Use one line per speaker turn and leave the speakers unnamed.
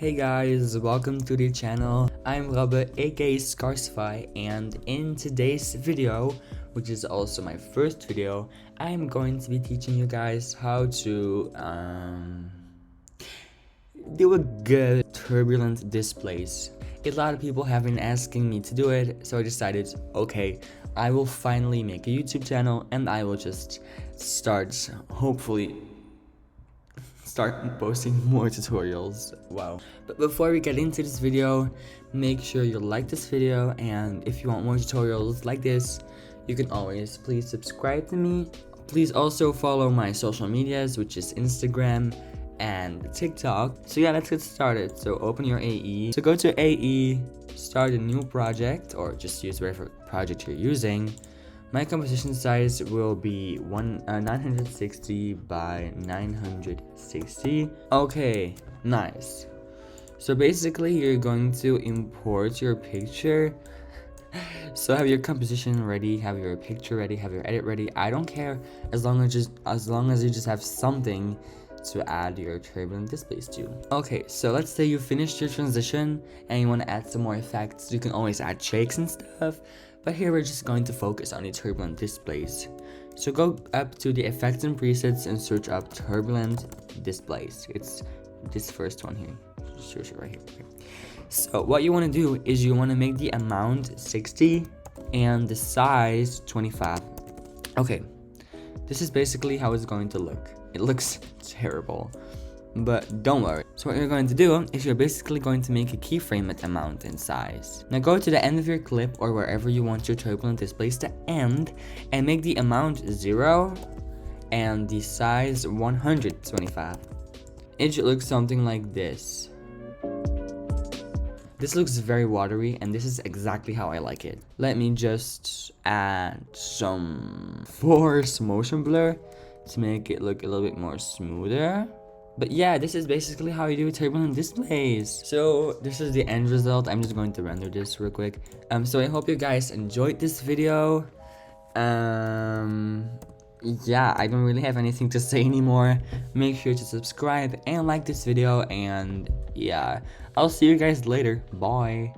Hey guys, welcome to the channel. I'm Robbe, aka Scarsify, and in today's video, which is also my first video, I'm going to be teaching you guys how to do a good turbulent displace. A lot of people have been asking me to do it, so I decided, okay, I will finally make a YouTube channel and I will just hopefully start posting more tutorials. Wow. But before we get into this video, make sure you like this video, and if you want more tutorials like this, you can always please subscribe to me. Please also follow my social medias, which is Instagram and TikTok. So yeah, let's get started. So open your AE. So go to AE, start a new project, or just use whatever project you're using. My composition size will be 960 by 960. Okay, nice. So basically you're going to import your picture. So have your composition ready, have your picture ready, have your edit ready. I don't care as long as you just have something to add your turbulent displace to. Okay, so let's say you finished your transition and you want to add some more effects. You can always add shakes and stuff, but here we're just going to focus on the turbulent displace. So go up to the effects and presets and search up turbulent displace. It's this first one here. Search it right here. So what you want to do is you want to make the amount 60 and the size 25. Okay, this is basically how it's going to look. It looks terrible, but don't worry. So what you're going to do is you're basically going to make a keyframe at amount and size. Now go to the end of your clip or wherever you want your turbulent displace to end and make the amount 0 and the size 125. It should look something like this. This looks very watery, and this is exactly how I like it. Let me just add some force motion blur to make it look a little bit more smoother. But yeah, this is basically how you do turbulent displays. So this is the end result. I'm just going to render this real quick. So I hope you guys enjoyed this video. Yeah, I don't really have anything to say anymore. Make sure to subscribe and like this video, and yeah, I'll see you guys later. Bye.